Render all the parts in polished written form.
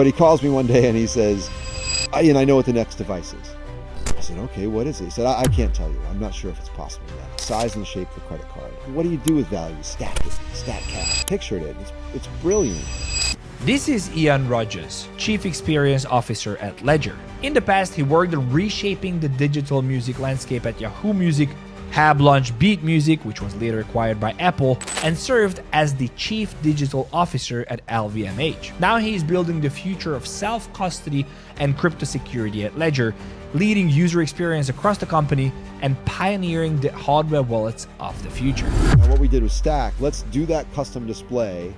But he calls me one day and he says, I know what the next device is. I said, okay, what is it? He said, I can't tell you. I'm not sure if it's possible yet. Size and shape for credit card. What do you do with value? Stack it. Stack cash. Pictured it. It's brilliant. This is 𝗂𝗏𝗏𝗏, Chief Experience Officer at Ledger. In the past, he worked on reshaping the digital music landscape at Yahoo Music, Hab launched Beat Music, which was later acquired by Apple, and served as the Chief Digital Officer at LVMH. Now he is building the future of self-custody and crypto security at Ledger, leading user experience across the company and pioneering the hardware wallets of the future. Now what we did with Stax, let's do that custom display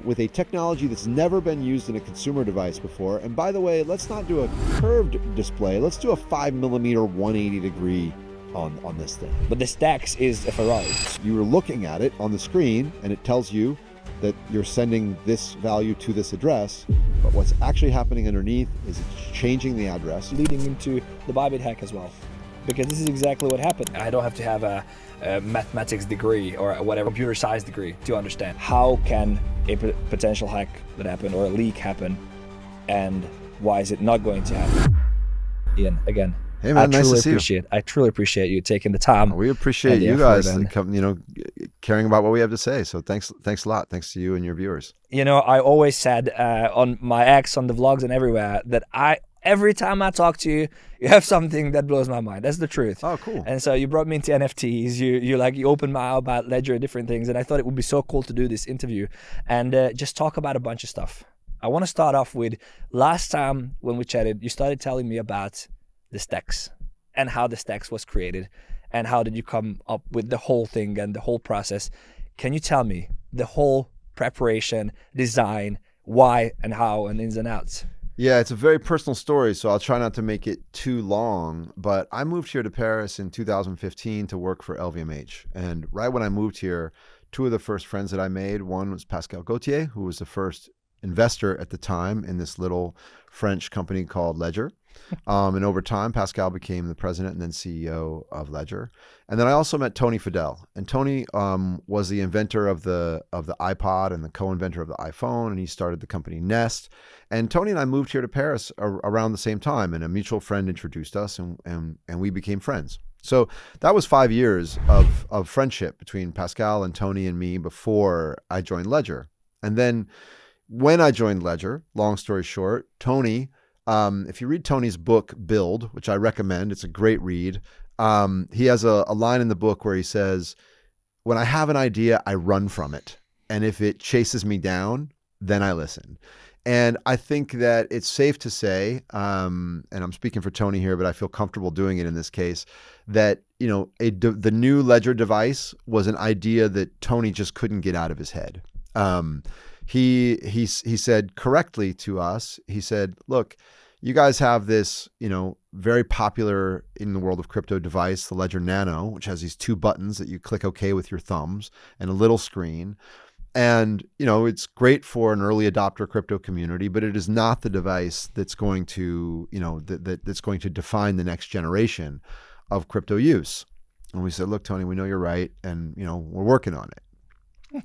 with a technology that's never been used in a consumer device before. And by the way, let's not do a curved display. Let's do a 5mm 180 degree on this thing. But the Stax is a Ferrari. You were looking at it on the screen and it tells you that you're sending this value to this address, but what's actually happening underneath is it's changing the address. Leading into the Bybit hack as well. Because this is exactly what happened. I don't have to have a mathematics degree or whatever computer science degree to understand how can a potential hack that happened or a leak happen, and why is it not going to happen. Ian, again, hey man, nice to see you. I truly appreciate you taking the time. We appreciate you guys, caring about what we have to say. So thanks a lot. Thanks to you and your viewers. I always said on my ex, on the vlogs and everywhere, that every time I talk to you, you have something that blows my mind. That's the truth. Oh, cool. And so you brought me into NFTs. You opened my eye about Ledger, different things. And I thought it would be so cool to do this interview and just talk about a bunch of stuff. I want to start off with last time when we chatted, you started telling me about the Stax and how the Stax was created and how did you come up with the whole thing and the whole process. Can you tell me the whole preparation, design, why and how and ins and outs? Yeah, it's a very personal story, so I'll try not to make it too long, but I moved here to Paris in 2015 to work for LVMH. And right when I moved here, two of the first friends that I made, one was Pascal Gauthier, who was the first investor at the time in this little French company called Ledger. And over time, Pascal became the president and then CEO of Ledger. And then I also met Tony Fadell. And Tony was the inventor of the iPod and the co-inventor of the iPhone. And he started the company Nest. And Tony and I moved here to Paris around the same time. And a mutual friend introduced us and we became friends. So that was 5 years of friendship between Pascal and Tony and me before I joined Ledger. And then when I joined Ledger, long story short, Tony, if you read Tony's book, Build, which I recommend, it's a great read. He has a line in the book where he says, when I have an idea, I run from it. And if it chases me down, then I listen. And I think that it's safe to say, and I'm speaking for Tony here, but I feel comfortable doing it in this case, that the new Ledger device was an idea that Tony just couldn't get out of his head. He said correctly to us, he said, look, you guys have this, very popular in the world of crypto device, the Ledger Nano, which has these two buttons that you click OK with your thumbs and a little screen. And, it's great for an early adopter crypto community, but it is not the device that's going to, that's going to define the next generation of crypto use. And we said, look, Tony, we know you're right. And, we're working on it.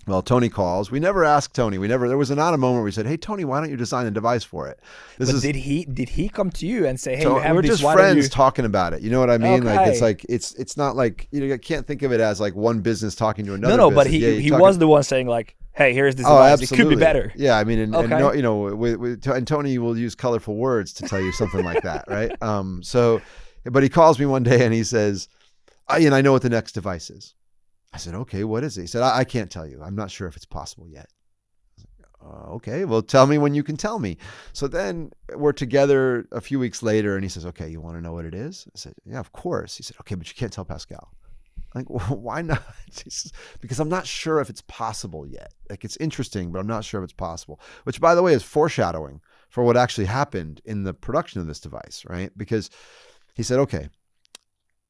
Well, Tony calls. We never asked Tony. There was not a moment where we said, hey, Tony, why don't you design a device for it? Did he come to you and say, hey, you have we're this, just friends talking about it. You know what I mean? Okay. It's not like, I can't think of it as like one business talking to another No, business. but he was the one saying like, hey, here's this device. Absolutely. It could be better. Yeah, I mean, and Tony will use colorful words to tell you something like that, right? But he calls me one day and he says, I know what the next device is. I said, okay, what is it? He said, I can't tell you. I'm not sure if it's possible yet. Okay, well, tell me when you can tell me. So then we're together a few weeks later and he says, okay, you want to know what it is? I said, yeah, of course. He said, okay, but you can't tell Pascal. I'm like, well, why not? Says, because I'm not sure if it's possible yet. Like, it's interesting, but I'm not sure if it's possible. Which, by the way, is foreshadowing for what actually happened in the production of this device, right? Because he said, okay,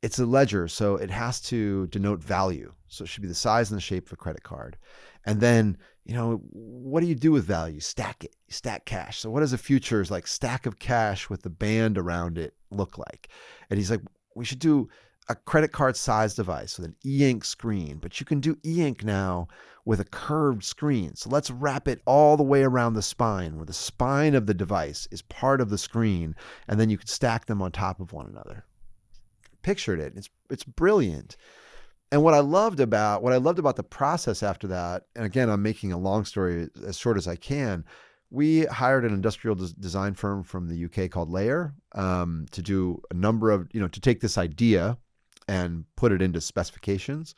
it's a ledger, so it has to denote value. So it should be the size and the shape of a credit card. And then, what do you do with value? Stack it, stack cash. So what does a futures like stack of cash with the band around it look like? And he's like, we should do a credit card size device with an e-ink screen, but you can do e-ink now with a curved screen. So let's wrap it all the way around the spine, where the spine of the device is part of the screen, and then you can stack them on top of one another. Pictured it. It's brilliant. And what I loved about the process after that, and again, I'm making a long story as short as I can. We hired an industrial design firm from the UK called 𝗨𝗟 to do a number of, to take this idea and put it into specifications.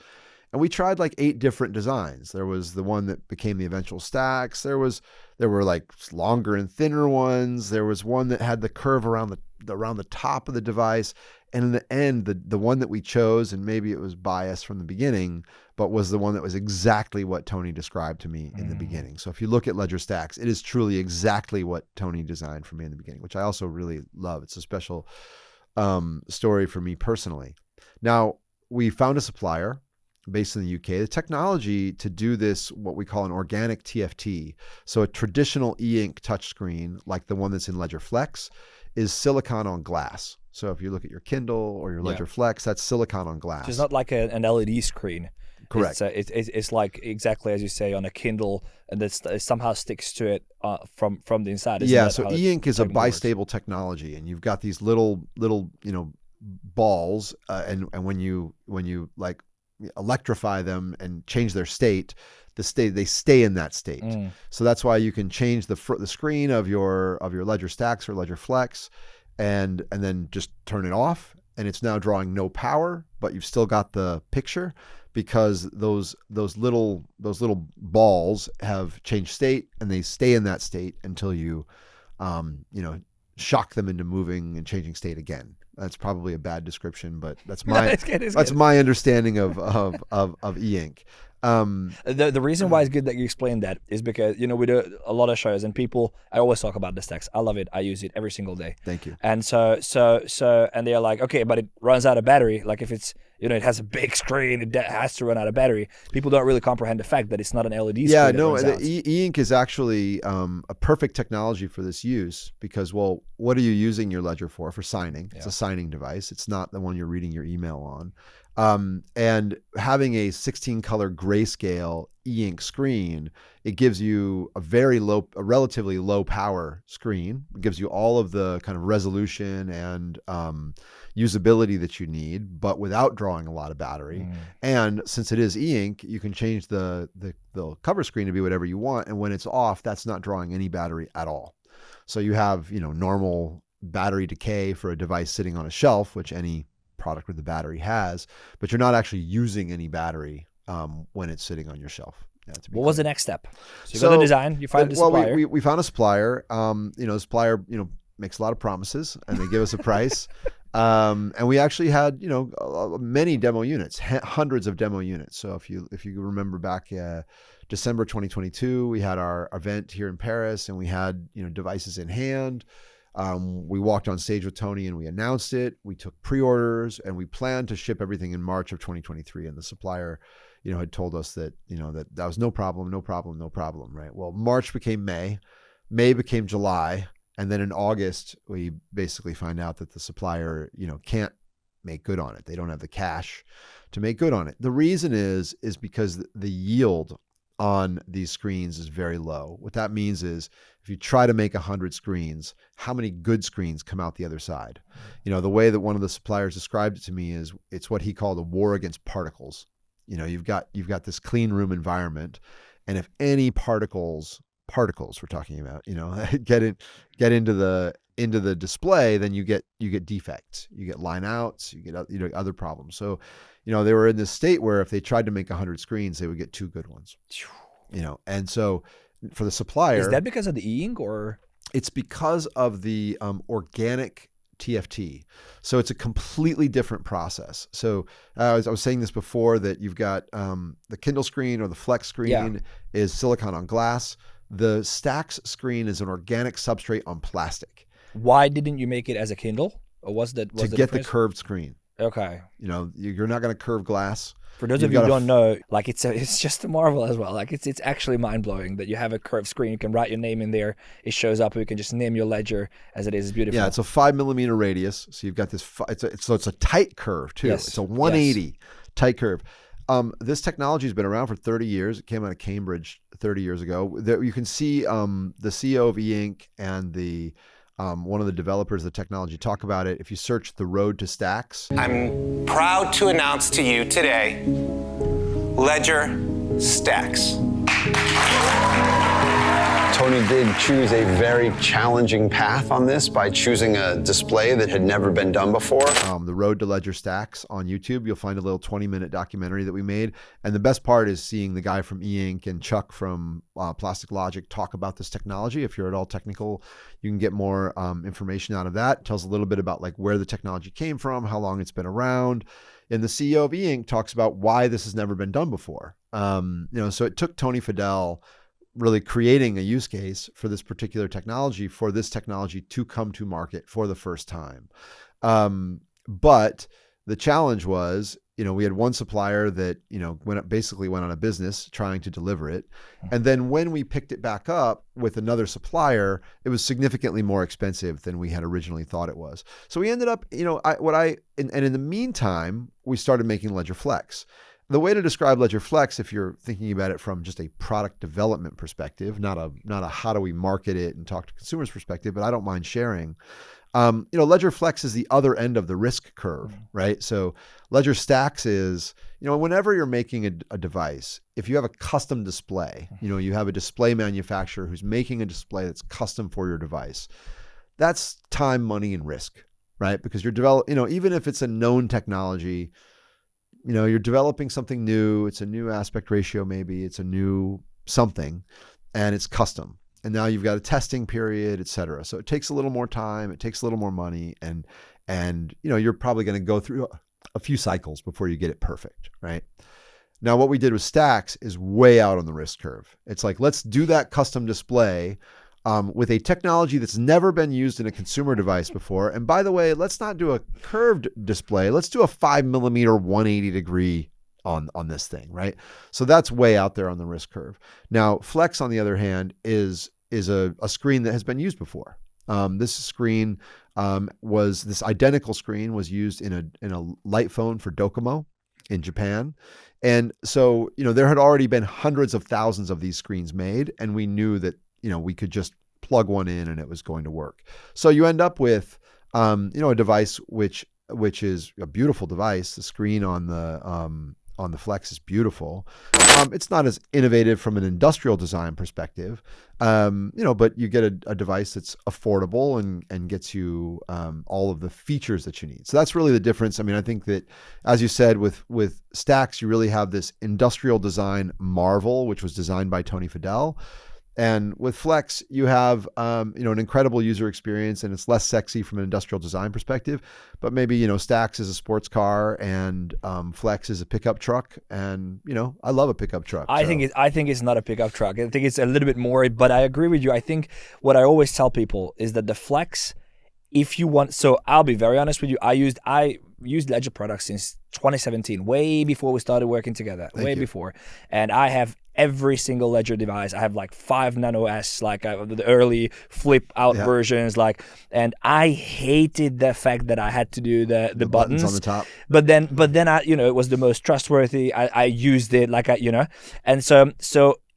And we tried like 8 different designs. There was the one that became the eventual Stax. There were like longer and thinner ones. There was one that had the curve around the top of the device. And in the end, the one that we chose, and maybe it was biased from the beginning, but was the one that was exactly what Tony described to me in the beginning. So if you look at Ledger Stax, it is truly exactly what Tony designed for me in the beginning, which I also really love. It's a special story for me personally. Now, we found a supplier based in the UK. The technology to do this, what we call an organic TFT, so a traditional e-ink touchscreen like the one that's in Ledger Flex, is silicon on glass. So if you look at your Kindle or your Ledger Flex, that's silicon on glass. It's not like an LED screen. Correct. It's like exactly as you say on a Kindle, and it somehow sticks to it from the inside. Yeah. So e-ink is a bistable technology, and you've got these little balls, and when you like electrify them and change their state, they stay in that state. So that's why you can change the screen of your Ledger Stax or Ledger Flex, and then just turn it off, and it's now drawing no power, but you've still got the picture because those little balls have changed state, and they stay in that state until you shock them into moving and changing state again. That's probably a bad description, but that's my that's my understanding of e-ink. The reason why it's good that you explained that is because we do a lot of shows, and I always talk about the Stax. I love it. I use it every single day. Thank you. And so and they're like, okay, but it runs out of battery. Like if it's it has a big screen, it has to run out of battery. People don't really comprehend the fact that it's not an LED screen. Yeah, no, the e-ink is actually a perfect technology for this use because, well, what are you using your Ledger for? For signing. It's a signing device. It's not the one you're reading your email on. And having a 16-color grayscale e-ink screen, it gives you a relatively low power screen. It gives you all of the kind of resolution and usability that you need, but without drawing a lot of battery. And since it is e-ink, you can change the cover screen to be whatever you want. And when it's off, that's not drawing any battery at all. So you have, normal battery decay for a device sitting on a shelf, which any product with the battery has, but you're not actually using any battery when it's sitting on your shelf. What was the next step? So you got the design, you find a supplier. Well, we found a supplier. The supplier, makes a lot of promises, and they give us a price. And we actually had, many demo units, hundreds of demo units. So if you remember back December 2022, we had our event here in Paris, and we had, devices in hand. We walked on stage with Tony and we announced it. We took pre-orders, and we planned to ship everything in March of 2023. And the supplier, had told us that, that was no problem, right? Well, March became May, May became July. And then in August, we basically find out that the supplier, can't make good on it. They don't have the cash to make good on it. The reason is because the yield on these screens is very low. What that means is if you try to make 100 screens, how many good screens come out the other side? The way that one of the suppliers described it to me is it's what he called a war against particles. You've got this clean room environment, and if any particles we're talking about, get into the display, then you get defects, you get line outs, you get other problems. So, they were in this state where if they tried to make 100 screens, they would get 2 good ones. And so for the supplier, is that because of the e-ink, or it's because of the organic TFT? So it's a completely different process. So I was saying this before, that you've got the Kindle screen or the Flex screen is silicon on glass. The Stax screen is an organic substrate on plastic. Why didn't you make it as a Kindle? Or was that to get the curved screen? Okay. You know, you're not going to curve glass. For those You've of you who got don't know, like it's just a marvel as well. Like it's actually mind blowing that you have a curved screen. You can write your name in there. It shows up. You can just name your ledger as it is. It's beautiful. Yeah, it's a 5mm radius. So you've got this. So it's a tight curve too. Yes. It's a 180 tight curve. This technology has been around for 30 years. It came out of Cambridge 30 years ago. There, you can see the CEO of 𝗔 and the one of the developers of the technology talk about it. If you search the road to Stax. I'm proud to announce to you today, Ledger Stax. Tony did choose a very challenging path on this by choosing a display that had never been done before. The Road to Ledger Stax on YouTube. You'll find a little 20-minute documentary that we made. And the best part is seeing the guy from 𝗔 and Chuck from Plastic Logic talk about this technology. If you're at all technical, you can get more information out of that. It tells a little bit about like where the technology came from, how long it's been around. And the CEO of 𝗔 talks about why this has never been done before. You know, so it took Tony Fadell really creating a use case for this particular technology, for this technology to come to market for the first time. But the challenge was, you know, we had one supplier that, you know, basically went out of business trying to deliver it. And then when we picked it back up with another supplier, it was significantly more expensive than we had originally thought it was. So we ended up, you know, and in the meantime, we started making Ledger Flex. The way to describe Ledger Flex, if you're thinking about it from just a product development perspective, not a how do we market it and talk to consumers perspective, but I don't mind sharing. You know, Ledger Flex is the other end of the risk curve, right? So Ledger Stax is, you know, whenever you're making a device, if you have a custom display, you know, you have a display manufacturer who's making a display that's custom for your device, that's time, money, and risk, right? Because you're you know, even if it's a known technology, you know, you're developing something new, it's a new aspect ratio, maybe it's a new something, and it's custom. And now you've got a testing period, et cetera. So it takes a little more time, it takes a little more money, and you know, you're probably going to go through a few cycles before you get it perfect, right? Now, what we did with Stax is way out on the risk curve. It's like, let's do that custom display with a technology that's never been used in a consumer device before. And by the way, let's not do a curved display. Let's do a 5mm 180-degree on this thing, right? So that's way out there on the risk curve. Now, Flex, on the other hand, is a screen that has been used before. This identical screen was used in a light phone for Docomo in Japan. And so, you know, there had already been hundreds of thousands of these screens made, and we knew that, you know, we could just plug one in and it was going to work. So you end up with, you know, a device which is a beautiful device. The screen on the Flex is beautiful. It's not as innovative from an industrial design perspective, you know, but you get a device that's affordable and gets you all of the features that you need. So that's really the difference. I mean, I think that, as you said, with Stax, you really have this industrial design marvel, which was designed by Tony Fadell. And with Flex, you have, you know, an incredible user experience, and it's less sexy from an industrial design perspective. But maybe, you know, Stax is a sports car, and Flex is a pickup truck. And, you know, I love a pickup truck. I think it's not a pickup truck. I think it's a little bit more. But I agree with you. I think what I always tell people is that the Flex, if you want, so I'll be very honest with you. I used Ledger products since 2017, way before we started working together, before. And I have every single Ledger device. I have like 5 Nano S, like the early flip out versions, like, and I hated the fact that I had to do the buttons on the top. But then I, you know, it was the most trustworthy. I used it like you know, and so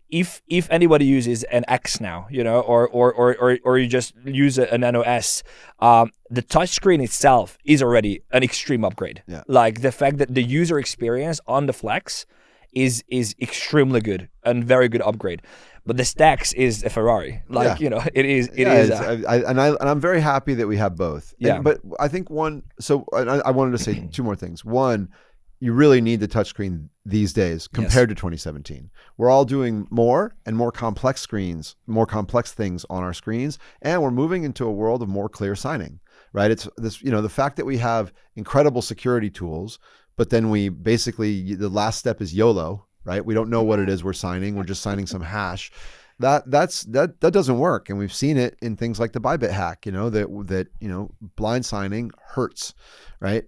if anybody uses an X now, you know, or you just use a Nano S, the touchscreen itself is already an extreme upgrade. Yeah. Like the fact that the user experience on the Flex is extremely good and very good upgrade. But the Stax is a Ferrari. Like, you know, it is. I'm very happy that we have both. Yeah. But I think I wanted to say 2 more things. One, you really need the touchscreen these days compared to 2017. We're all doing more and more complex screens, more complex things on our screens, and we're moving into a world of more clear signing, right? It's this, you know, the fact that we have incredible security tools, but then we basically, the last step is YOLO, right? We don't know what it is we're signing. We're just signing some hash. That doesn't work. And we've seen it in things like the Bybit hack, you know, that you know, blind signing hurts, right?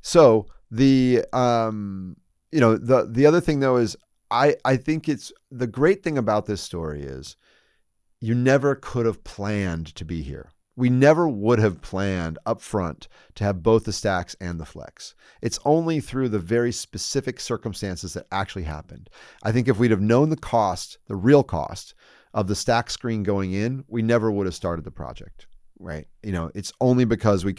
So the the other thing though is I think it's the great thing about this story is you never could have planned to be here. We never would have planned up front to have both the Stax and the Flex. It's only through the very specific circumstances that actually happened. I think if we'd have known the cost, the real cost of the Stax screen going in, we never would have started the project, right? It's only because we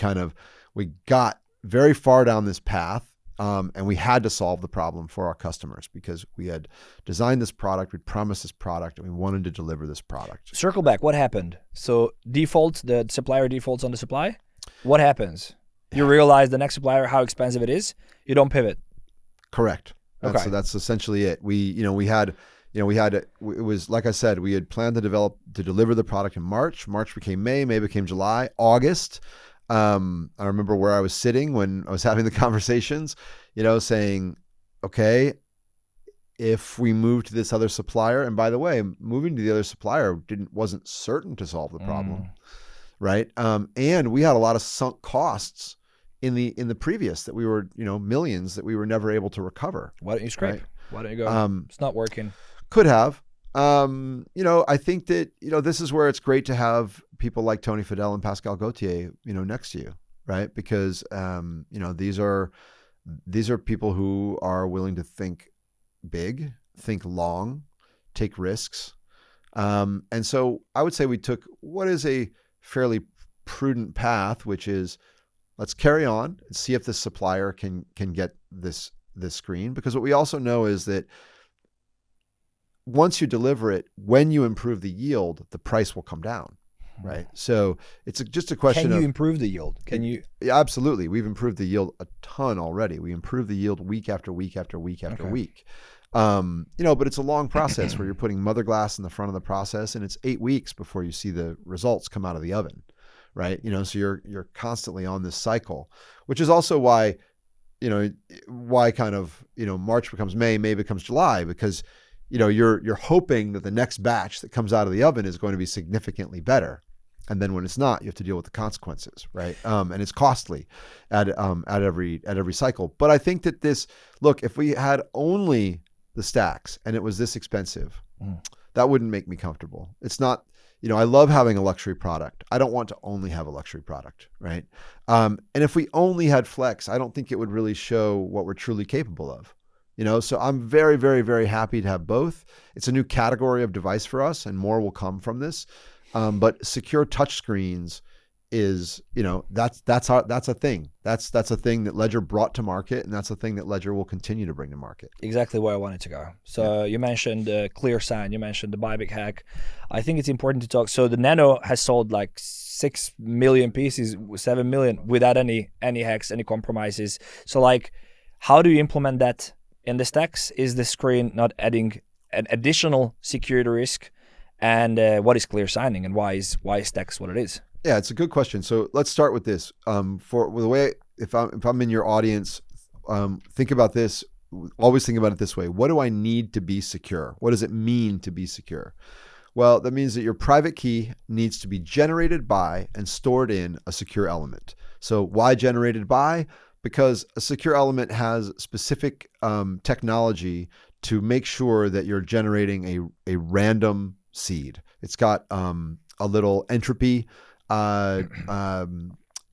got very far down this path. And we had to solve the problem for our customers because we had designed this product, we'd promised this product, and we wanted to deliver this product. Circle back, what happened? So the supplier defaults on the supply. What happens? You realize the next supplier, how expensive it is. You don't pivot. Correct. Okay. So that's essentially it. It was, like I said, we had planned to deliver the product in March. March became May became July, August. I remember where I was sitting when I was having the conversations, saying, okay, if we move to this other supplier, and by the way, moving to the other supplier wasn't certain to solve the problem, right? And we had a lot of sunk costs in the previous that we were, millions that we were never able to recover. Why don't you scrape? Right? Why don't you go? It's not working. Could have. I think that, this is where it's great to have people like Tony Fadell and Pascal Gauthier, next to you, right? Because, these are people who are willing to think big, think long, take risks. And so I would say we took what is a fairly prudent path, which is let's carry on and see if this supplier can get this screen. Because what we also know is that once you deliver it, when you improve the yield, the price will come down, right? So it's just a question of... Can you improve the yield? Yeah, absolutely. We've improved the yield a ton already. We improve the yield week after week after week after week. But it's a long process where you're putting mother glass in the front of the process, and it's 8 weeks before you see the results come out of the oven, right? So you're constantly on this cycle, which is also why kind of, March becomes May becomes July, because you're hoping that the next batch that comes out of the oven is going to be significantly better. And then when it's not, you have to deal with the consequences, right? And it's costly at every cycle. But I think that if we had only the Stax and it was this expensive, that wouldn't make me comfortable. It's not, I love having a luxury product. I don't want to only have a luxury product, right? And if we only had Flex, I don't think it would really show what we're truly capable of. So I'm very, very, very happy to have both. It's a new category of device for us, and more will come from this. But secure touchscreens is, that's a thing. That's a thing that Ledger brought to market, and that's a thing that Ledger will continue to bring to market. Exactly where I wanted to go. So you mentioned ClearSign, you mentioned the buyback hack. I think it's important to talk. So the Nano has sold like 6 million pieces, 7 million without any hacks, any compromises. So how do you implement that in the Stax? Is the screen not adding an additional security risk? And what is clear signing, and why is Stax what it is? Yeah, it's a good question. So let's start with this. If I'm in your audience, think about this. Always think about it this way. What do I need to be secure? What does it mean to be secure? Well, that means that your private key needs to be generated by and stored in a secure element. So why generated by? Because a secure element has specific technology to make sure that you're generating a random seed. It's got a little entropy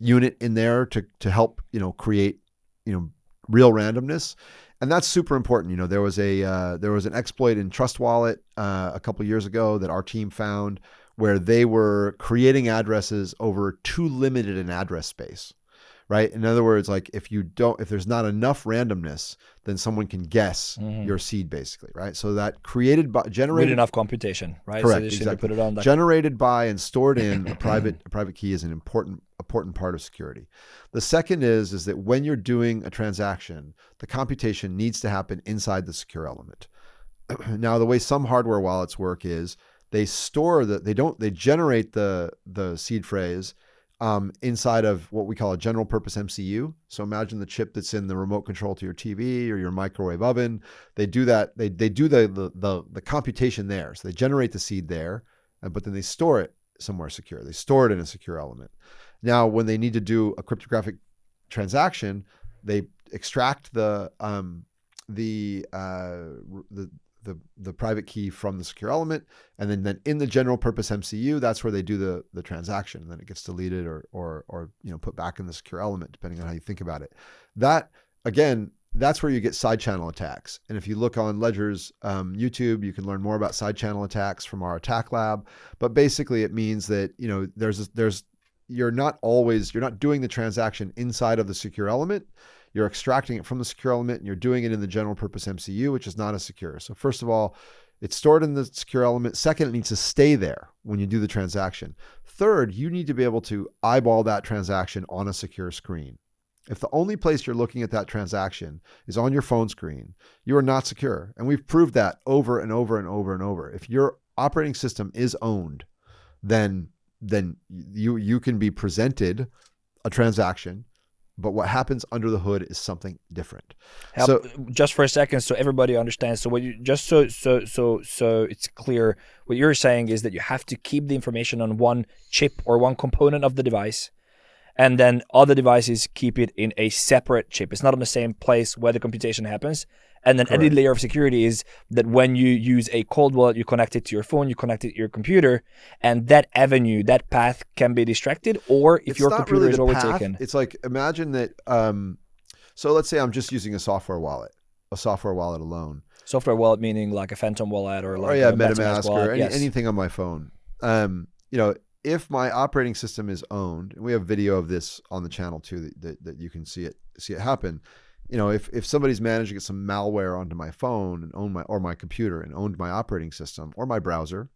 unit in there to help create real randomness, and that's super important. There was an exploit in Trust Wallet a couple years ago that our team found where they were creating addresses over too limited an address space. Right. In other words, if there's not enough randomness, then someone can guess your seed, basically. Right. So that generated with enough computation, right? Correct. So Exactly. Put it on generated by and stored in a private key is an important part of security. The second is that when you're doing a transaction, the computation needs to happen inside the secure element. Now, the way some hardware wallets work is they generate the seed phrase inside of what we call a general purpose MCU. So imagine the chip that's in the remote control to your TV or your microwave oven. They do that. They do the computation there. So they generate the seed there, but then they store it somewhere secure. They store it in a secure element. Now, when they need to do a cryptographic transaction, they extract the private key from the secure element, and then in the general purpose MCU, that's where they do the transaction, and then it gets deleted or put back in the secure element, depending on how you think about it. That, again, that's where you get side channel attacks. And if you look on Ledger's YouTube, you can learn more about side channel attacks from our attack lab. But basically it means that, you're not doing the transaction inside of the secure element. You're extracting it from the secure element, and you're doing it in the general purpose MCU, which is not as secure. So first of all, it's stored in the secure element. Second, it needs to stay there when you do the transaction. Third, you need to be able to eyeball that transaction on a secure screen. If the only place you're looking at that transaction is on your phone screen, you are not secure. And we've proved that over and over and over and over. If your operating system is owned, then you can be presented a transaction, but what happens under the hood is something different. So just for a second, so everybody understands. So what you just so it's clear, what you're saying is that you have to keep the information on one chip or one component of the device, and then other devices keep it in a separate chip. It's not in the same place where the computation happens. And then any layer of security is that when you use a cold wallet, you connect it to your phone, you connect it to your computer, and that avenue, that path can be distracted, or if your computer is overtaken. It's like, imagine that, so let's say I'm just using a software wallet alone. Software wallet meaning like a Phantom wallet or like a a MetaMask wallet. or anything on my phone. If my operating system is owned, and we have video of this on the channel too, that you can see it happen. If somebody's managed to get some malware onto my phone and own my computer and owned my operating system or my browser,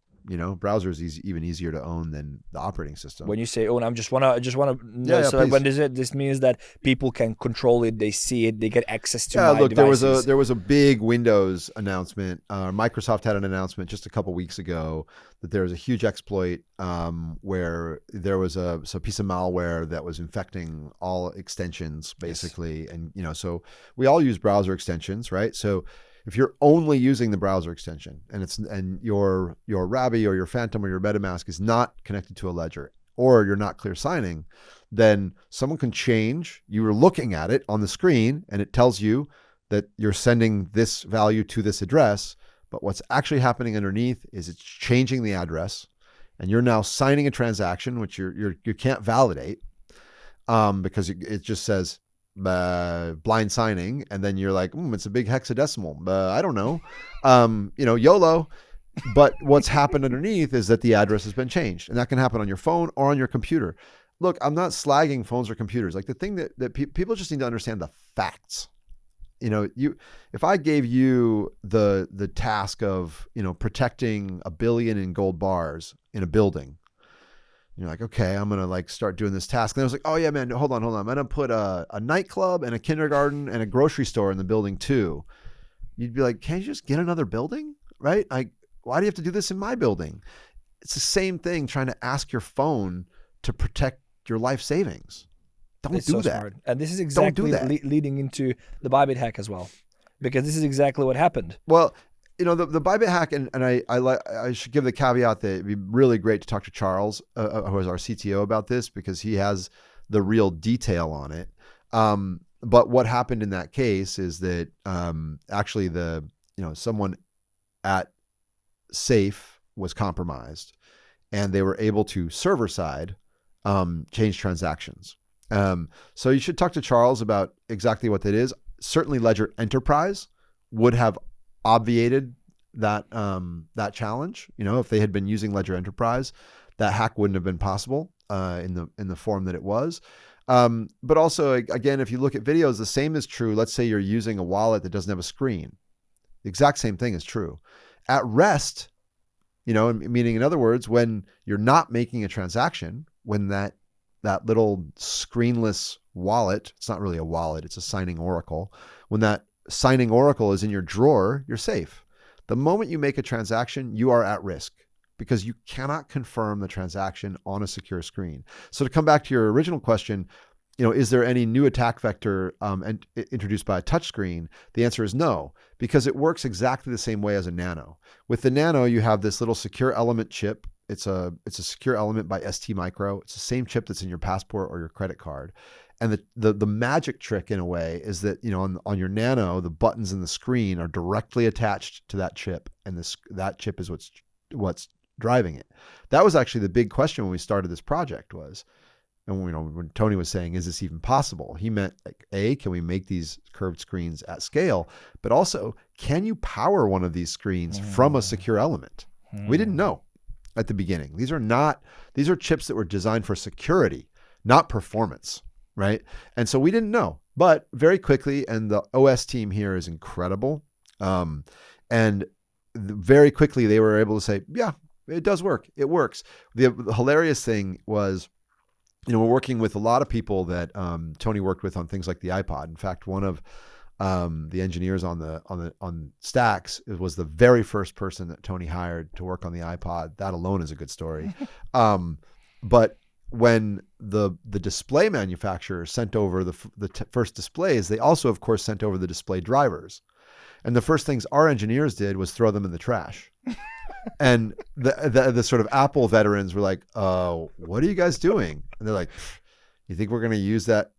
browser is even easier to own than the operating system. When you say own, I just wanna know. So when this means that people can control it, they see it, they get access to my devices. There was a big Windows announcement. Microsoft had an announcement just a couple weeks ago that there was a huge exploit where there was a piece of malware that was infecting all extensions basically, and so we all use browser extensions, right? So if you're only using the browser extension and your Ravy or your Phantom or your MetaMask is not connected to a ledger, or you're not clear signing, then someone can change. You were looking at it on the screen and it tells you that you're sending this value to this address, but what's actually happening underneath is it's changing the address, and you're now signing a transaction which you can't validate because it just says blind signing, and then you're like, it's a big hexadecimal. I don't know, YOLO. But what's happened underneath is that the address has been changed, and that can happen on your phone or on your computer. Look, I'm not slagging phones or computers. Like, the thing that people just need to understand the facts. If I gave you the task of protecting 1 billion in gold bars in a building, you're like, okay, I'm gonna start doing this task. And I was like, oh yeah, man, hold on. I'm gonna put a nightclub and a kindergarten and a grocery store in the building too. You'd be like, can't you just get another building, right? Why do you have to do this in my building? It's the same thing trying to ask your phone to protect your life savings. Don't do that. Smart. And this is exactly leading into the Bybit hack as well, because this is exactly what happened. Well, the Bybit hack, and I should give the caveat that it'd be really great to talk to Charles, who is our CTO, about this, because he has the real detail on it. But what happened in that case is that actually someone at Safe was compromised, and they were able to server side change transactions. So you should talk to Charles about exactly what that is. Certainly Ledger Enterprise would have obviated that challenge. If they had been using Ledger Enterprise, that hack wouldn't have been possible in the form that it was. But also, again, if you look at videos, the same is true. Let's say you're using a wallet that doesn't have a screen. The exact same thing is true. At rest, meaning, in other words, when you're not making a transaction, when that little screenless wallet, it's not really a wallet, it's a signing oracle. When that signing oracle is in your drawer, you're safe. The moment you make a transaction, you are at risk, because you cannot confirm the transaction on a secure screen. So to come back to your original question, is there any new attack vector introduced by a touchscreen? The answer is no, because it works exactly the same way as a Nano. With the Nano, you have this little secure element chip. It's a secure element by STMicro. It's the same chip that's in your passport or your credit card. And the magic trick in a way is that, on your Nano, the buttons in the screen are directly attached to that chip, and that chip is what's driving it. That was actually the big question when we started this project was, and when Tony was saying, is this even possible? He meant like, can we make these curved screens at scale? But also, can you power one of these screens from a secure element? We didn't know at the beginning. These are chips that were designed for security, not performance, right? And so we didn't know, but very quickly, and the OS team here is incredible. And very quickly they were able to say, yeah, it does work. It works. The hilarious thing was, we're working with a lot of people that Tony worked with on things like the iPod. In fact, one of the engineers on Stax was the very first person that Tony hired to work on the iPod. That alone is a good story. But when the display manufacturer sent over the first displays, they also, of course, sent over the display drivers. And the first things our engineers did was throw them in the trash. And the sort of Apple veterans were like, what are you guys doing? And they're like, you think we're going to use that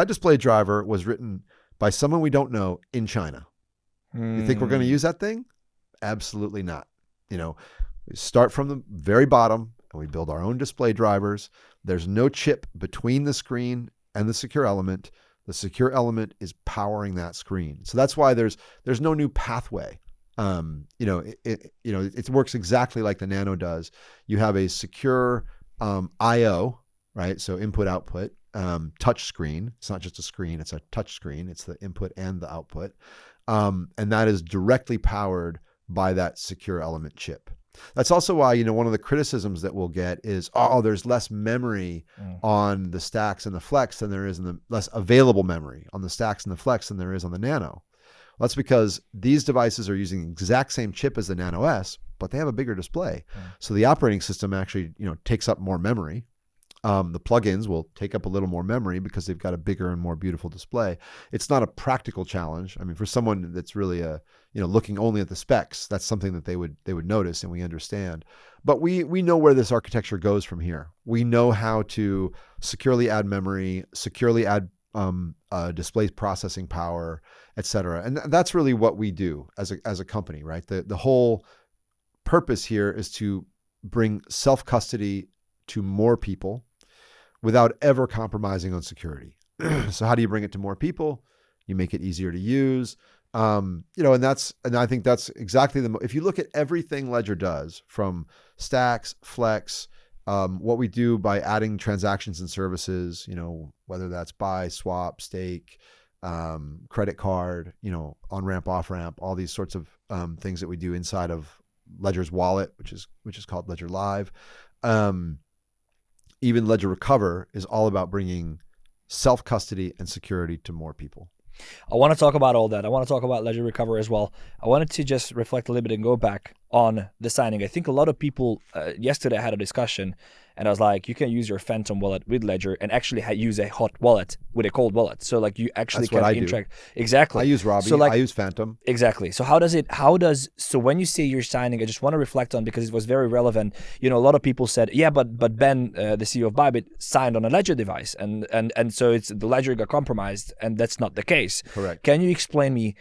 display driver was written by someone we don't know in China. You think we're going to use that thing? Absolutely not. We start from the very bottom and we build our own display drivers. There's no chip between the screen and the secure element. The secure element is powering that screen. So that's why there's no new pathway. It works exactly like the Nano does. You have a secure I/O, right? So input output, touch screen. It's not just a screen, it's a touch screen. It's the input and the output. And that is directly powered by that secure element chip. That's also why, one of the criticisms that we'll get is, there's less memory on the Stax and the Flex than there is less available memory on the Stax and the Flex than there is on the Nano. Well, that's because these devices are using the exact same chip as the Nano S, but they have a bigger display. So the operating system actually, takes up more memory. The plugins will take up a little more memory because they've got a bigger and more beautiful display. It's not a practical challenge. I mean, for someone that's really looking only at the specs, that's something that they would notice, and we understand. But we know where this architecture goes from here. We know how to securely add memory, securely add display processing power, et cetera. And that's really what we do as a company, right? The whole purpose here is to bring self-custody to more people without ever compromising on security. So how do you bring it to more people? You make it easier to use. And I think that's exactly if you look at everything Ledger does, from Stax, Flex, what we do by adding transactions and services, whether that's buy, swap, stake, credit card, on-ramp, off-ramp, all these sorts of things that we do inside of Ledger's wallet, which is called Ledger Live. Even Ledger Recover is all about bringing self-custody and security to more people. I want to talk about all that. I want to talk about Ledger Recover as well. I wanted to just reflect a little bit and go back on the signing. I think a lot of people, yesterday I had a discussion and I was like, you can use your Phantom wallet with Ledger and actually use a hot wallet with a cold wallet. So like you actually That's can interact. Exactly. I use Robbie. So I use Phantom. Exactly. So so when you say you're signing, I just want to reflect on, because it was very relevant. A lot of people said, yeah, but Ben, the CEO of Bybit, signed on a Ledger device. And so the Ledger got compromised, and that's not the case. Correct. Can you explain me,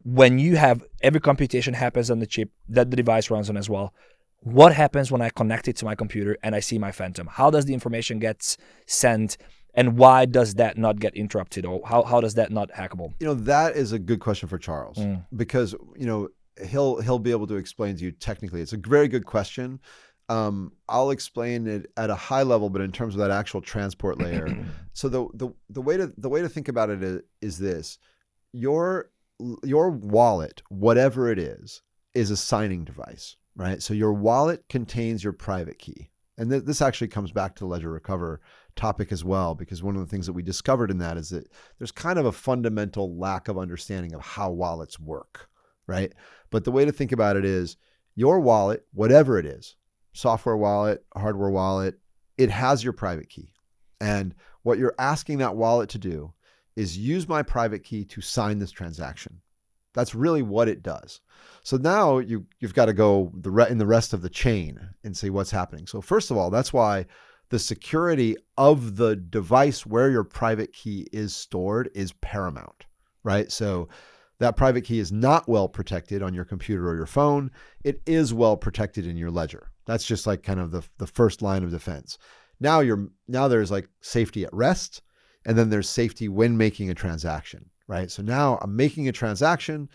when you have every computation happens on the chip that the device runs on as well, what happens when I connect it to my computer and I see my Phantom? How does the information get sent, and why does that not get interrupted, or how does that not hackable? That is a good question for Charles, because he'll be able to explain to you technically. It's a very good question. I'll explain it at a high level, but in terms of that actual transport layer. So the way to think about it is this: your wallet, whatever it is a signing device, right? So your wallet contains your private key. And this actually comes back to the Ledger Recover topic as well, because one of the things that we discovered in that is that there's kind of a fundamental lack of understanding of how wallets work, right? But the way to think about it is your wallet, whatever it is, software wallet, hardware wallet, it has your private key. And what you're asking that wallet to do is use my private key to sign this transaction. That's really what it does. So now you've got to go in the rest of the chain and see what's happening. So first of all, that's why the security of the device where your private key is stored is paramount, right? So that private key is not well protected on your computer or your phone. It is well protected in your ledger. That's just like kind of the first line of defense. Now there's like safety at rest, and then there's safety when making a transaction, right? So now I'm making a transaction,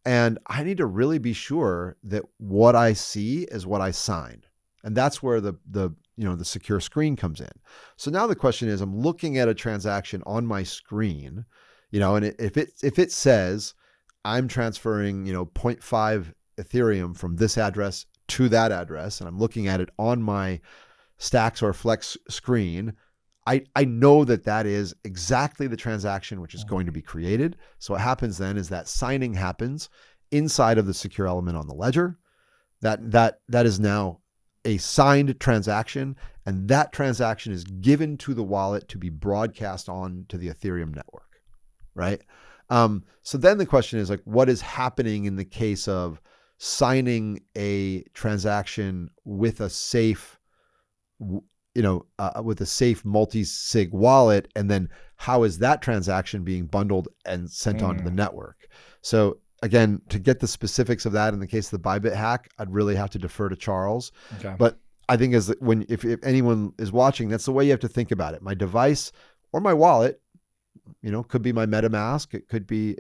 and I need to really be sure that what I see is what I signed. And that's where the secure screen comes in. So now the question is, I'm looking at a transaction on my screen, and if it says I'm transferring, 0.5 Ethereum from this address to that address, and I'm looking at it on my Stax or Flex screen, I know that is exactly the transaction which is going to be created. So what happens then is that signing happens inside of the secure element on the ledger. That is now a signed transaction, and that transaction is given to the wallet to be broadcast on to the Ethereum network, right? So then the question is like, what is happening in the case of signing a transaction with a safe, with a safe multi-sig wallet, and then how is that transaction being bundled and sent onto the network? So again, to get the specifics of that in the case of the Bybit hack, I'd really have to defer to Charles. Okay. But I think if anyone is watching, that's the way you have to think about it. My device or my wallet, could be my MetaMask. It could be,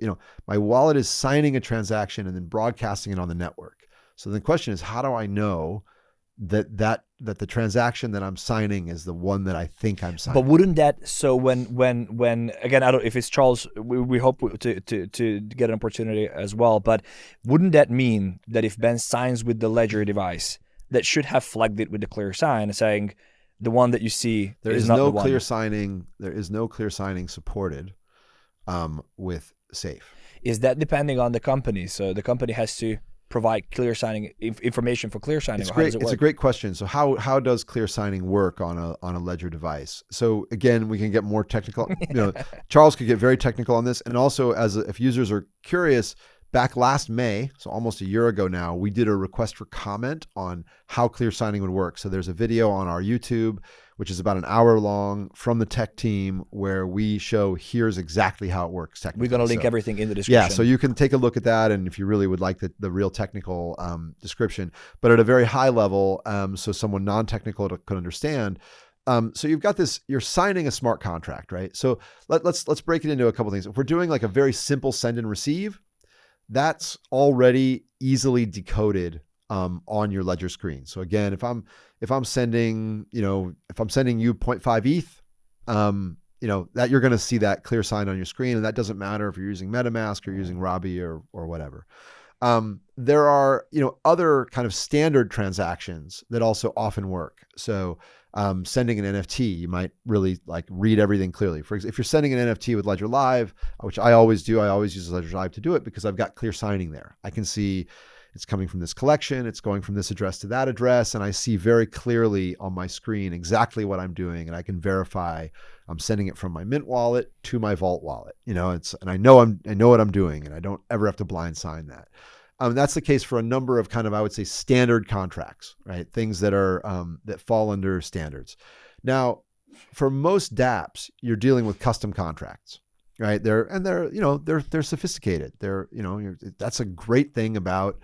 my wallet is signing a transaction and then broadcasting it on the network. So the question is, how do I know that the transaction that I'm signing is the one that I think I'm signing? But wouldn't that, so when again, I don't, if it's Charles, we hope to get an opportunity as well, but wouldn't that mean that if Ben signs with the Ledger device, that should have flagged it with the clear sign saying the one that you see there is no clear signing. There is no clear signing supported with Safe. Is that depending on the company? So the company has to provide clear signing information for clear signing. It's great. It's a great question. So how does clear signing work on a Ledger device? So again, we can get more technical. Charles could get very technical on this, and also if users are curious, back last May, so almost a year ago now, we did a request for comment on how clear signing would work. So there's a video on our YouTube, which is about an hour long from the tech team, where we show here's exactly how it works technically. We're going to link everything in the description. Yeah, so you can take a look at that, and if you really would like the real technical description, but at a very high level, so someone non-technical could understand. So you've got this, you're signing a smart contract, right? So let's break it into a couple things. If we're doing like a very simple send and receive, that's already easily decoded on your Ledger screen. So again, if I'm sending, if I'm sending you 0.5 ETH, that you're going to see that clear sign on your screen, and that doesn't matter if you're using MetaMask or using 𝗏𝗏 or whatever. There are, other kind of standard transactions that also often work. So sending an NFT, you might really read everything clearly. For example, if you're sending an NFT with Ledger Live, which I always do, I always use Ledger Live to do it because I've got clear signing there. I can see it's coming from this collection, it's going from this address to that address, and I see very clearly on my screen exactly what I'm doing, and I can verify I'm sending it from my Mint wallet to my Vault wallet. And I know what I'm doing, and I don't ever have to blind sign that. That's the case for a number of kind of, I would say, standard contracts, right? Things that are that fall under standards. Now, for most dApps, you're dealing with custom contracts, right? They're sophisticated. That's a great thing about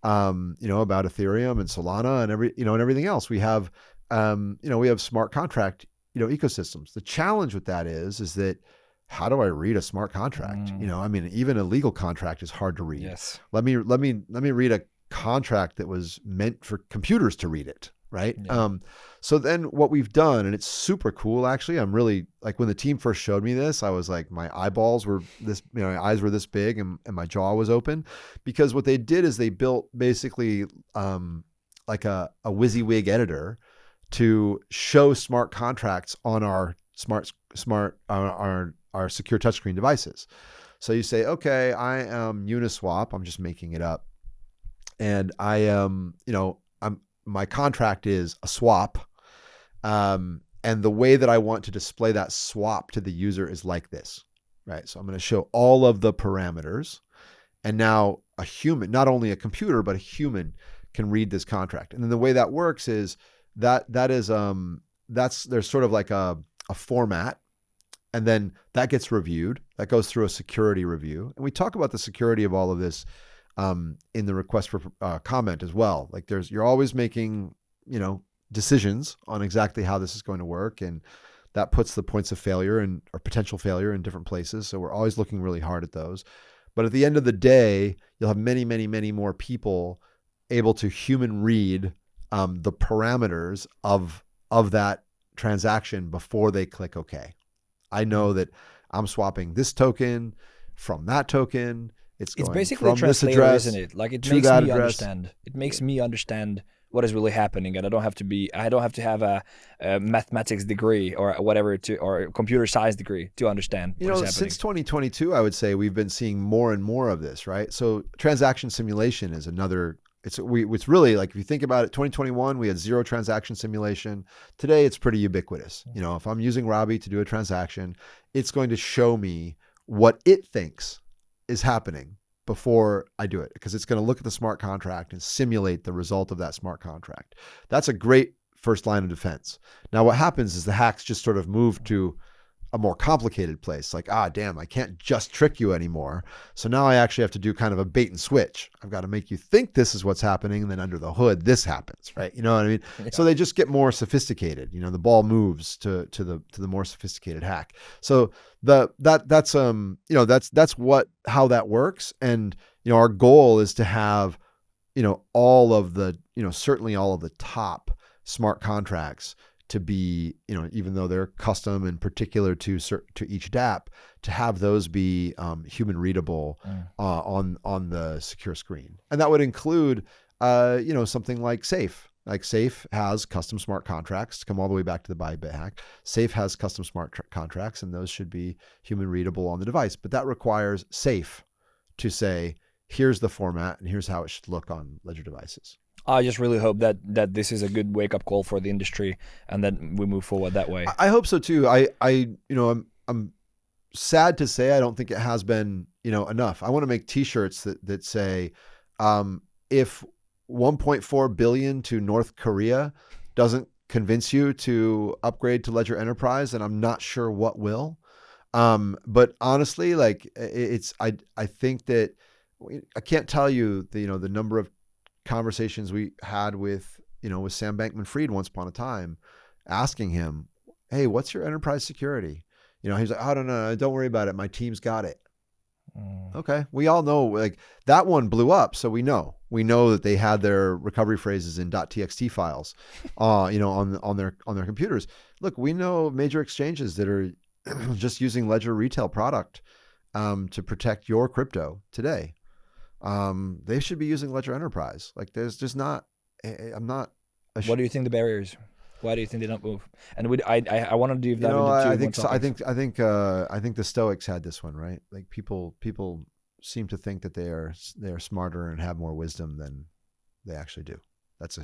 about Ethereum and Solana and everything else. We have we have smart contract ecosystems. The challenge with that is that, how do I read a smart contract? Even a legal contract is hard to read. Yes. Let me read a contract that was meant for computers to read it, right? Yeah. So then what we've done, and it's super cool actually, I'm really, when the team first showed me this, I was like, my eyeballs were this, my eyes were this big and my jaw was open, because what they did is they built basically like a WYSIWYG editor to show smart contracts on our our secure touchscreen devices. So you say, okay, I am Uniswap. I'm just making it up. And I am, my contract is a swap. And the way that I want to display that swap to the user is like this, right? So I'm going to show all of the parameters. And now a human, not only a computer, but a human can read this contract. And then the way that works is there's sort of like a format, and then that gets reviewed. That goes through a security review. And we talk about the security of all of this in the request for comment as well. Like you're always making, decisions on exactly how this is going to work. And that puts the points of failure or potential failure in different places. So we're always looking really hard at those. But at the end of the day, you'll have many, many, many more people able to human read the parameters of that transaction before they click OK. I know that I'm swapping this token from that token. It's basically a translator, isn't it? Like it makes me understand. It makes me understand what is really happening, and I don't have to have a mathematics degree or whatever or a computer science degree to understand what is happening. Since 2022, I would say we've been seeing more and more of this, right? So transaction simulation is another. It's really like, if you think about it, 2021 we had 0 transaction simulation. Today it's pretty ubiquitous. If I'm using Rawbie to do a transaction, it's going to show me what it thinks is happening before I do it, because it's going to look at the smart contract and simulate the result of that smart contract. That's a great first line of defense. Now what happens is the hacks just sort of move to a more complicated place. Like, damn, I can't just trick you anymore. So now I actually have to do kind of a bait and switch. I've got to make you think this is what's happening, and then under the hood, this happens, right? You know what I mean? Yeah. So they just get more sophisticated. The ball moves to the more sophisticated hack. So that's how that works. And our goal is to have all of the certainly all of the top smart contracts to be, even though they're custom and particular to each dApp, to have those be human readable on the secure screen. And that would include, something like Safe. Like Safe has custom smart contracts to come all the way back to the Bybit hack. Safe has custom smart contracts, and those should be human readable on the device. But that requires Safe to say, here's the format and here's how it should look on Ledger devices. I just really hope that this is a good wake-up call for the industry, and that we move forward that way. I hope so too. I'm sad to say I don't think it has been enough. I want to make T-shirts that say, if 1.4 billion to North Korea doesn't convince you to upgrade to Ledger Enterprise, then I'm not sure what will. But honestly, like I think that I can't tell you the number of conversations we had with Sam Bankman-Fried once upon a time, asking him, hey, what's your enterprise security? He's like, I don't know. Don't worry about it. My team's got it. Okay. We all know, like, that one blew up. So we know that they had their recovery phrases in .txt files, on their computers. Look, we know major exchanges that are just using Ledger retail product, to protect your crypto today. They should be using Ledger Enterprise. Like, there's just not. I'm not. What do you think the barriers? Why do you think they don't move? And I want to do that. I think the Stoics had this one right. Like people seem to think that they are smarter and have more wisdom than they actually do. That's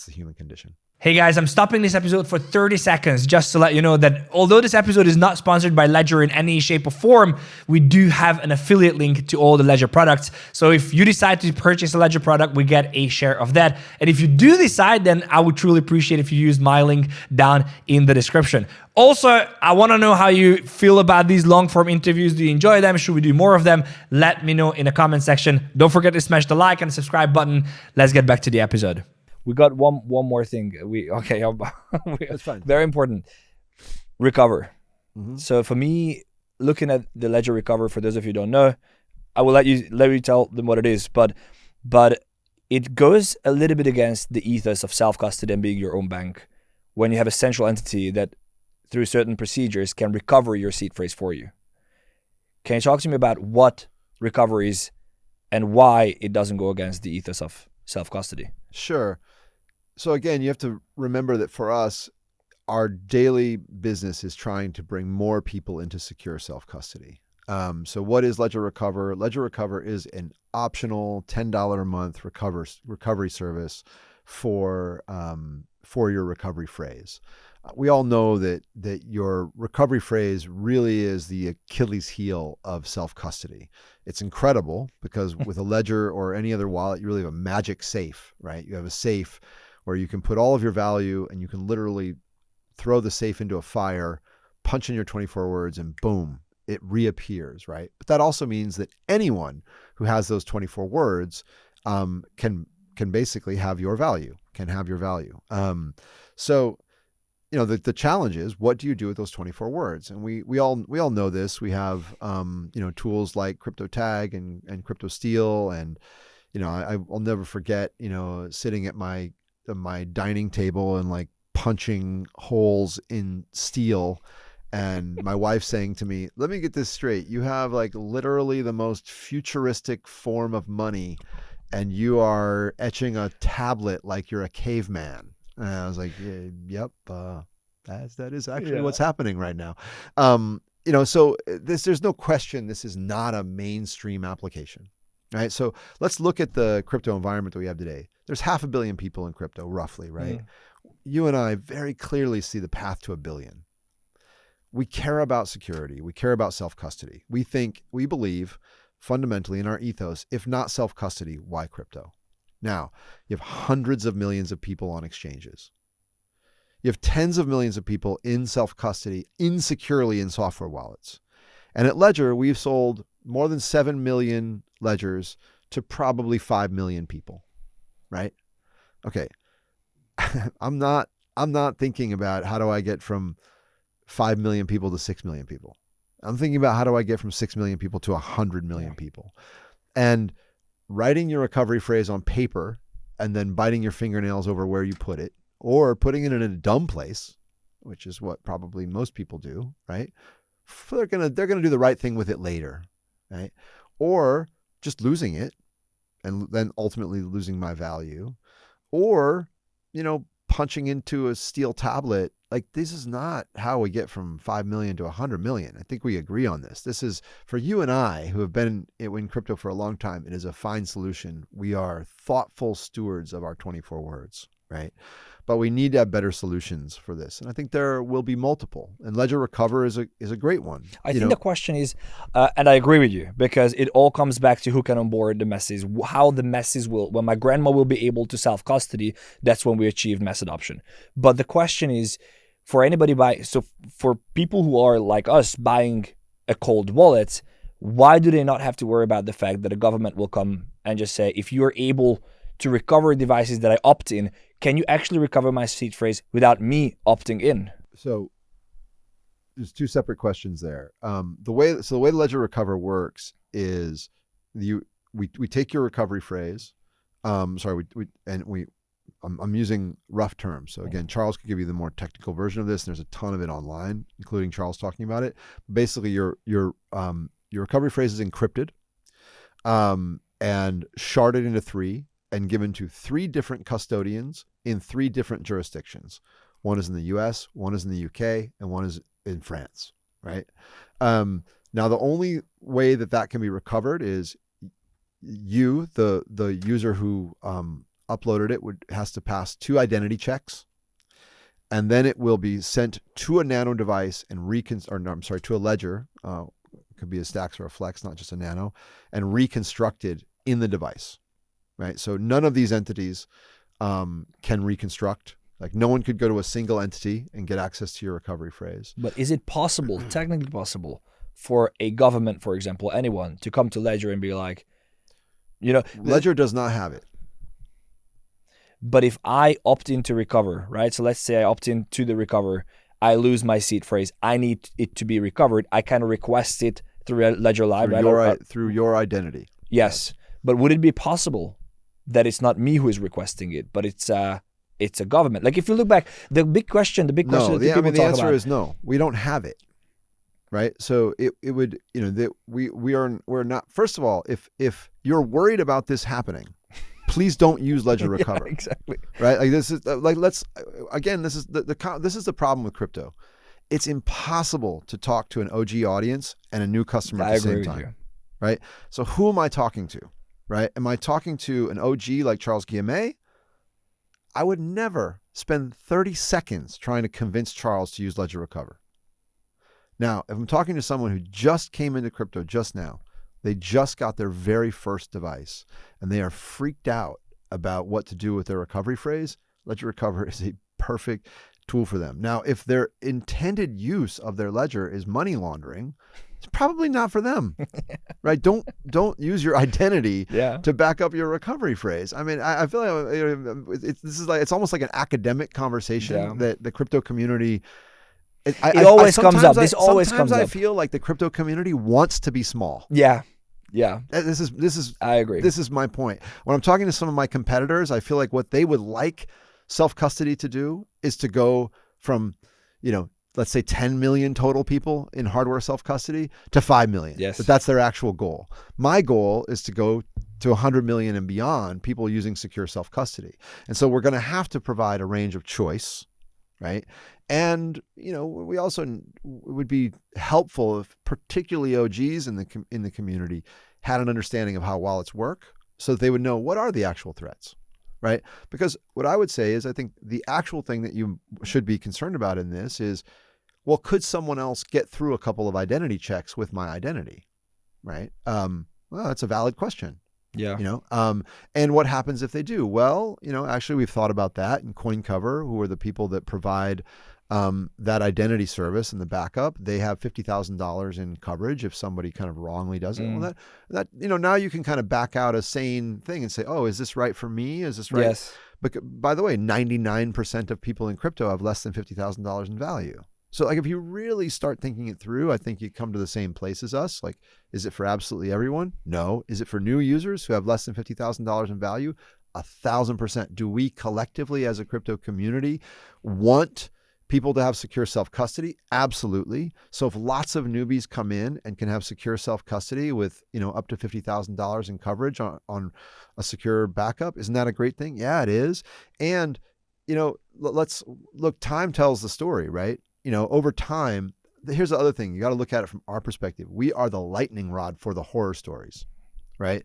the human condition. Hey guys, I'm stopping this episode for 30 seconds just to let you know that although this episode is not sponsored by Ledger in any shape or form, we do have an affiliate link to all the Ledger products. So if you decide to purchase a Ledger product, we get a share of that. And if you do decide, then I would truly appreciate if you use my link down in the description. Also, I want to know how you feel about these long-form interviews. Do you enjoy them? Should we do more of them? Let me know in the comment section. Don't forget to smash the like and subscribe button. Let's get back to the episode. We got one more thing. That's fine. Very important. Recover. Mm-hmm. So for me, looking at the Ledger Recover, for those of you who don't know, I will let you tell them what it is. But it goes a little bit against the ethos of self-custody and being your own bank, when you have a central entity that, through certain procedures, can recover your seed phrase for you. Can you talk to me about what Recover is and why it doesn't go against the ethos of self-custody? Sure. So again, you have to remember that for us, our daily business is trying to bring more people into secure self-custody. So what is Ledger Recover? Ledger Recover is an optional $10 a month recovery service for your recovery phrase. we all know that your recovery phrase really is the Achilles heel of self-custody. It's incredible because with a ledger or any other wallet, you really have a magic safe, right? You have a safe where you can put all of your value and you can literally throw the safe into a fire, punch in your 24 words, and boom, it reappears, right? But that also means that anyone who has those 24 words can basically have your value, So, you know, the challenge is, what do you do with those 24 words? And we all know this. We have, you know, tools like 𝗙𝗘𝗙𝗙 and cryptosteel. And, you know, I'll never forget, you know, sitting at my dining table and like punching holes in steel, and my wife saying to me, let me get this straight. You have like literally the most futuristic form of money, and you are etching a tablet like you're a caveman. And I was like, yep, that is actually what's happening right now. You know, so there's no question this is not a mainstream application, right? So let's look at the crypto environment that we have today. There's 500 million people in crypto, roughly, right? You and I very clearly see the path to 1 billion. We care about security. We care about self-custody. We believe fundamentally in our ethos, if not self-custody, why crypto? Now, you have hundreds of millions of people on exchanges. You have tens of millions of people in self-custody, insecurely in software wallets. And at Ledger, we've sold more than 7 million ledgers to probably 5 million people, right? Okay. I'm not thinking about how do I get from 5 million people to 6 million people. I'm thinking about how do I get from 6 million people to 100 million people. And writing your recovery phrase on paper and then biting your fingernails over where you put it, or putting it in a dumb place, which is what probably most people do, right? They're gonna do the right thing with it later, right? Or just losing it and then ultimately losing my value, or, you know, punching into a steel tablet. Like, this is not how we get from 5 million to 100 million. I think we agree on this. This is, for you and I, who have been in crypto for a long time, it is a fine solution. We are thoughtful stewards of our 24 words, right? But we need to have better solutions for this. And I think there will be multiple. And Ledger Recover is a great one. I think the question is, and I agree with you, because it all comes back to who can onboard the masses, how the masses will, when my grandma will be able to self-custody, that's when we achieve mass adoption. But the question is, for anybody for people who are like us buying a cold wallet, why do they not have to worry about the fact that the government will come and just say, if you're able to recover devices that I opt in, can you actually recover my seed phrase without me opting in? So there's two separate questions there. The way the Ledger Recover works is we take your recovery phrase. I'm using rough terms. So again, Charles could give you the more technical version of this. There's a ton of it online, including Charles talking about it. Basically, your recovery phrase is encrypted and sharded into 3 and given to 3 different custodians in 3 different jurisdictions. One is in the US, one is in the UK, and one is in France, right? Now, the only way that can be recovered is you, the user who uploaded it, has to pass 2 identity checks, and then it will be sent to a Nano device and to a ledger. It could be a Stax or a Flex, not just a Nano, and reconstructed in the device, right? So none of these entities can reconstruct. Like, no one could go to a single entity and get access to your recovery phrase. But is it possible, technically possible, for a government, for example, anyone, to come to Ledger and be like, you know, Ledger does not have it. But if I opt in to recover, right? So let's say I opt in to the recover, I lose my seed phrase, I need it to be recovered. I can request it through Ledger Live, through your identity. Yes. But would it be possible that it's not me who is requesting it, but it's a government? Like, if you look back, the big question. No, the answer is no. We don't have it, right? So it would, you know, that we're not. First of all, if you're worried about this happening, please don't use Ledger Recover. Yeah, exactly. Right? Like, this is like, this is the problem with crypto. It's impossible to talk to an OG audience and a new customer at the same time. Right? So who am I talking to? Right? Am I talking to an OG like Charles Qiamé? I would never spend 30 seconds trying to convince Charles to use Ledger Recover. Now, if I'm talking to someone who just came into crypto just now, they just got their very first device, and they are freaked out about what to do with their recovery phrase, Ledger Recover is a perfect tool for them. Now, if their intended use of their ledger is money laundering, it's probably not for them, right? Don't use your identity to back up your recovery phrase. I mean, I feel like it's almost like an academic conversation that the crypto community. It always comes up. This always comes up. Sometimes I feel like the crypto community wants to be small. Yeah. This is. I agree. This is my point. When I'm talking to some of my competitors, I feel like what they would like self-custody to do is to go from, let's say 10 million total people in hardware self-custody to 5 million. Yes. But that's their actual goal. My goal is to go to 100 million and beyond people using secure self-custody. And so we're going to have to provide a range of choice, right? And, we also, it would be helpful if particularly OGs in the community had an understanding of how wallets work so that they would know what are the actual threats, right? Because what I would say is I think the actual thing that you should be concerned about in this is, well, could someone else get through a couple of identity checks with my identity, right? Well, that's a valid question. Yeah. And what happens if they do? Well, actually we've thought about that, and CoinCover, who are the people that provide that identity service and the backup, they have $50,000 in coverage if somebody kind of wrongly does it. Well, that now you can kind of back out a sane thing and say, oh, is this right for me? Is this right? Yes. But by the way, 99% of people in crypto have less than $50,000 in value. So like, if you really start thinking it through, I think you come to the same place as us. Like, is it for absolutely everyone? No. Is it for new users who have less than $50,000 in value? 1,000%. Do we collectively as a crypto community want people to have secure self-custody? Absolutely. So if lots of newbies come in and can have secure self-custody with, up to $50,000 in coverage on a secure backup, isn't that a great thing? Yeah, it is. And, let's look, time tells the story, right? Over time, here's the other thing. You got to look at it from our perspective. We are the lightning rod for the horror stories, right?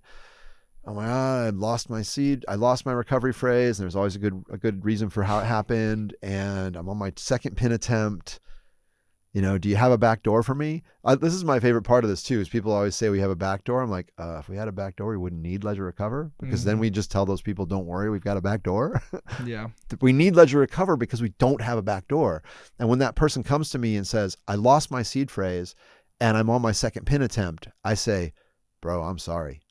Oh my God, I lost my seed. I lost my recovery phrase. And there's always a good reason for how it happened. And I'm on my second pin attempt. Do you have a back door for me? This is my favorite part of this too, is people always say we have a back door. I'm like, if we had a back door, we wouldn't need Ledger Recover, because then we just tell those people, don't worry, we've got a back door. Yeah. We need Ledger Recover because we don't have a back door. And when that person comes to me and says, I lost my seed phrase and I'm on my second pin attempt, I say, bro, I'm sorry.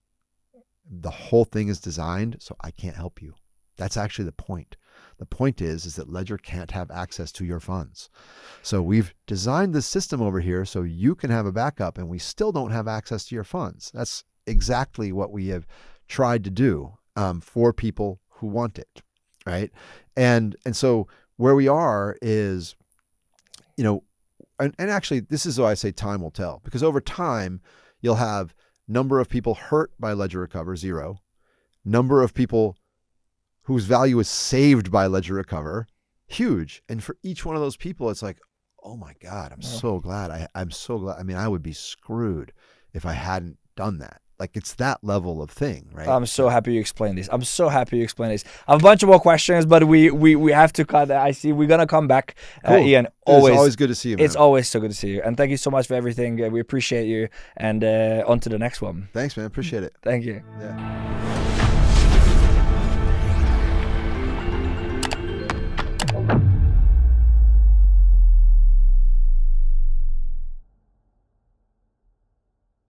The whole thing is designed so I can't help you. That's actually the point. The point is that Ledger can't have access to your funds. So we've designed the system over here so you can have a backup and we still don't have access to your funds. That's exactly what we have tried to do for people who want it, right? And so where we are is, and actually this is why I say time will tell, because over time you'll have number of people hurt by Ledger Recover, 0. Number of people whose value is saved by Ledger Recover, huge. And for each one of those people, it's like, oh my God, I'm so glad. I'm so glad. I mean, I would be screwed if I hadn't done that. Like, it's that level of thing, right? I'm so happy you explained this. I have a bunch of more questions, but we have to cut. I see we're going to come back. Cool. Ian, It's always good to see you, man. It's always so good to see you. And thank you so much for everything. We appreciate you. And on to the next one. Thanks, man. Appreciate it. Thank you. Yeah.